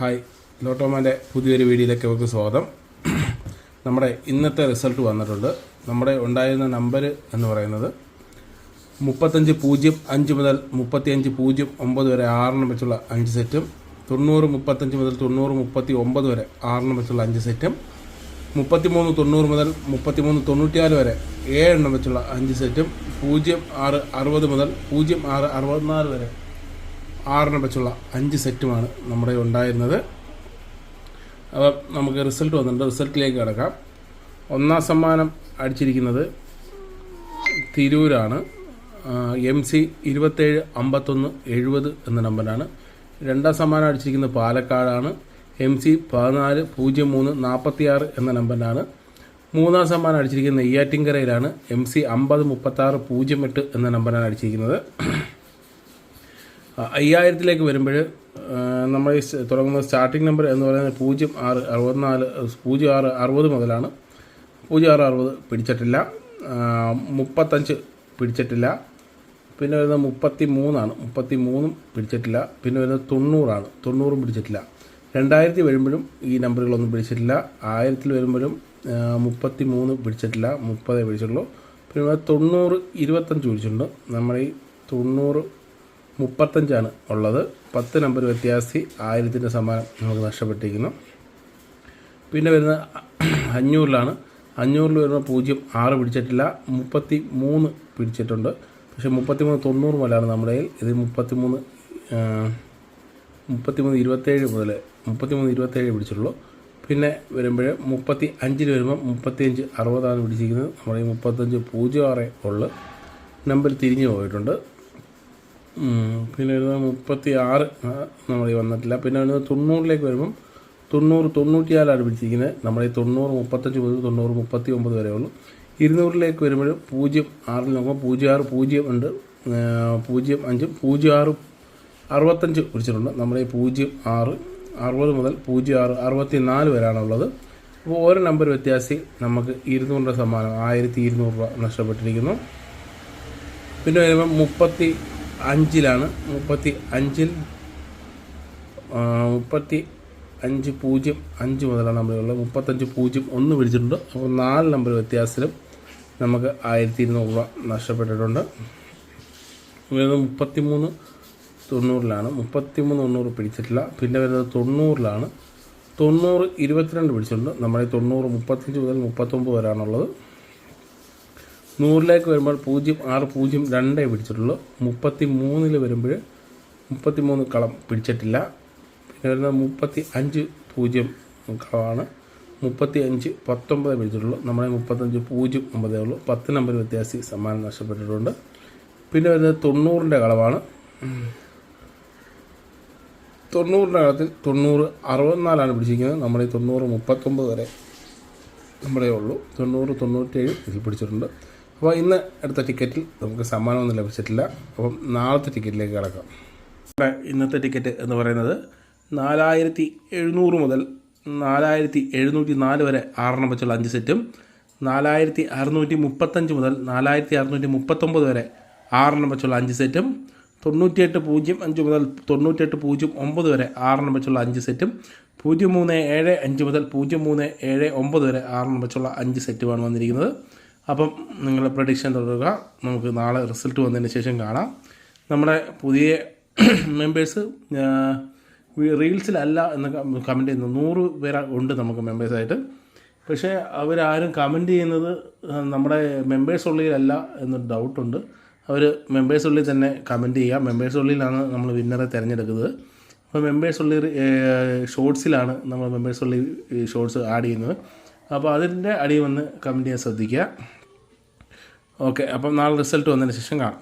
Hi, ലോട്ടോമാൻ്റെ പുതിയൊരു വീഡിയോയിലേക്ക് അവർക്ക് സ്വാഗതം. നമ്മുടെ ഇന്നത്തെ റിസൾട്ട് വന്നിട്ടുണ്ട്. നമ്മുടെ ഉണ്ടായിരുന്ന നമ്പർ എന്ന് പറയുന്നത് 35.05 മുതൽ 35.09 വരെ 6 വെച്ചുള്ള 5 സെറ്റും, 90.35 മുതൽ 90.39 വരെ 6 വെച്ചുള്ള 5 സെറ്റും, 33.90 മുതൽ 33.94 വരെ 7 വെച്ചുള്ള 5 സെറ്റും, 06.60 മുതൽ 06.64 വരെ 6 വെച്ചുള്ള 5 സെറ്റുമാണ് നമ്മുടെ ഉണ്ടായിരുന്നത്. അപ്പോൾ നമുക്ക് റിസൾട്ട് വന്നിട്ടുണ്ട്. റിസൾട്ടിലേക്ക് കിടക്കാം. ഒന്നാം സമ്മാനം അടിച്ചിരിക്കുന്നത് തിരൂരാണ്. MC 275170 എന്ന നമ്പറാണ്. രണ്ടാം സമ്മാനം അടിച്ചിരിക്കുന്നത് പാലക്കാടാണ്. MC 140346 എന്ന നമ്പറിനാണ്. മൂന്നാം സമ്മാനം അടിച്ചിരിക്കുന്നത് നെയ്യാറ്റിൻകരയിലാണ്. MC 503608 എന്ന നമ്പറാണ് അടിച്ചിരിക്കുന്നത്. 5000 വരുമ്പോൾ നമ്മൾ തുടങ്ങുന്ന സ്റ്റാർട്ടിംഗ് നമ്പർ എന്ന് പറയുന്നത് 0660 മുതലാണ്. 0660 പിടിച്ചിട്ടില്ല. 35 പിടിച്ചിട്ടില്ല. പിന്നെ വരുന്നത് 33 33 പിടിച്ചിട്ടില്ല. പിന്നെ വരുന്നത് 90 90 പിടിച്ചിട്ടില്ല. 2000 വരുമ്പോഴും ഈ നമ്പറുകളൊന്നും പിടിച്ചിട്ടില്ല. 1000 വരുമ്പോഴും 33 പിടിച്ചിട്ടില്ല. 30 പിടിച്ചിട്ടുള്ളൂ. പിന്നെ 90 25 പിടിച്ചിട്ടുണ്ട്. നമ്മൾ ഈ 90 35 ഉള്ളത്. 10 നമ്പർ വ്യത്യാസി 1000 സമ്മാനം നമുക്ക് നഷ്ടപ്പെട്ടിരിക്കുന്നു. പിന്നെ വരുന്നത് 500 500 വരുമ്പോൾ 06 പിടിച്ചിട്ടില്ല. 33 പിടിച്ചിട്ടുണ്ട്. പക്ഷേ 33.90 മുതലാണ് നമ്മുടെ കയ്യിൽ. ഇത് 33.27 മുതൽ 33.27 പിടിച്ചിട്ടുള്ളൂ. പിന്നെ വരുമ്പോൾ 35 വരുമ്പോൾ 35.60 പിടിച്ചിരിക്കുന്നത്. നമ്മുടെ ഈ 35.06 ഉള്ളു. നമ്പർ തിരിഞ്ഞു പോയിട്ടുണ്ട്. പിന്നെ വരുന്നത് 36 നമ്മൾ വന്നിട്ടില്ല. പിന്നെ വരുന്നത് 90 വരുമ്പം 90 പിടിച്ചിരിക്കുന്നത്. നമ്മുടെ ഈ 90 35 മുതൽ 90 39 വരെ ഉള്ളൂ. 200 വരുമ്പോഴും 06 നോക്കുമ്പോൾ 06 0 ഉണ്ട്. 05 06 65 പിടിച്ചിട്ടുണ്ട്. നമ്മുടെ ഈ 06 60 മുതൽ 06 64 വരെയാണുള്ളത്. അപ്പോൾ ഓരോ നമ്പർ വ്യത്യാസി നമുക്ക് 200 സമ്മാനം 1200 രൂപ നഷ്ടപ്പെട്ടിരിക്കുന്നു. പിന്നെ വരുമ്പോൾ 35 35.05 മുതലാണ് നമ്മളുള്ളത്. 35.01 പിടിച്ചിട്ടുണ്ട്. അപ്പോൾ 4 നമ്പർ വ്യത്യാസത്തിലും നമുക്ക് 1200 രൂപ നഷ്ടപ്പെട്ടിട്ടുണ്ട്. 33.90 33.90 പിടിച്ചിട്ടില്ല. പിന്നെ വരുന്നത് 90 90 22 പിടിച്ചിട്ടുണ്ട്. നമ്മുടെ 90 35 മുതൽ 39 വരെയാണുള്ളത്. 100 വരുമ്പോൾ 0602 പിടിച്ചിട്ടുള്ളൂ. 33 വരുമ്പോൾ 33 കളം പിടിച്ചിട്ടില്ല. പിന്നെ വരുന്നത് 35.0 കളമാണ്. 35.19 പിടിച്ചിട്ടുള്ളൂ. നമ്മുടെ 35.09 ഉള്ളൂ. 10 നമ്പർ വ്യത്യാസി സമ്മാനം നഷ്ടപ്പെട്ടിട്ടുണ്ട്. പിന്നെ വരുന്നത് 90 കളമാണ്. 90 കളത്തിൽ 90 64 പിടിച്ചിരിക്കുന്നത്. നമ്മുടെ 90 39 വരെ നമ്മുടെ ഉള്ളൂ. 90 97 ഇതിൽ പിടിച്ചിട്ടുണ്ട്. അപ്പോൾ ഇന്ന് എടുത്ത ടിക്കറ്റിൽ നമുക്ക് സമ്മാനമൊന്നും ലഭിച്ചിട്ടില്ല. അപ്പം നാളത്തെ ടിക്കറ്റിലേക്ക് കിടക്കാം. ഇന്നത്തെ ടിക്കറ്റ് എന്ന് പറയുന്നത് 4700 മുതൽ 4704 വരെ 6 വെച്ചുള്ള 5 സെറ്റും, 4635 മുതൽ 4639 വരെ 6 വെച്ചുള്ള 5 സെറ്റും, 98.05 മുതൽ 98.09 വരെ 6 വെച്ചുള്ള 5 സെറ്റും, 0375 മുതൽ 0379 വരെ 6 വെച്ചുള്ള 5 സെറ്റുമാണ് വന്നിരിക്കുന്നത്. അപ്പം നിങ്ങളുടെ പ്രഡിക്ഷൻ തുടരുക. നമുക്ക് നാളെ റിസൾട്ട് വന്നതിന് ശേഷം കാണാം. നമ്മുടെ പുതിയ മെമ്പേഴ്സ് റീൽസിലല്ല എന്ന് കമൻറ്റ് ചെയ്യുന്നു. 100 പേര് ഉണ്ട് നമുക്ക് മെമ്പേഴ്സായിട്ട്. പക്ഷേ അവരാരും കമൻറ്റ് ചെയ്യുന്നത് നമ്മുടെ മെമ്പേഴ്സ് ഉള്ളിലല്ല എന്നൊരു ഡൗട്ടുണ്ട്. അവർ മെമ്പേഴ്സ് ഉള്ളിൽ തന്നെ കമൻറ്റ് ചെയ്യുക. മെമ്പേഴ്സ് ഉള്ളിലാണ് നമ്മൾ വിന്നറെ തിരഞ്ഞെടുക്കുന്നത്. അപ്പോൾ മെമ്പേഴ്സ് ഉള്ളിൽ ഷോർട്സിലാണ് നമ്മൾ മെമ്പേഴ്സ് ഉള്ളിൽ ഷോർട്സ് ആഡ് ചെയ്യുന്നത്. അപ്പോൾ അതിൻ്റെ അടിയിൽ വന്ന് കമൻറ്റ് ചെയ്യാൻ ശ്രദ്ധിക്കുക. ഓക്കെ, അപ്പം നാളെ റിസൾട്ട് വന്നതിന് ശേഷം കാണാം.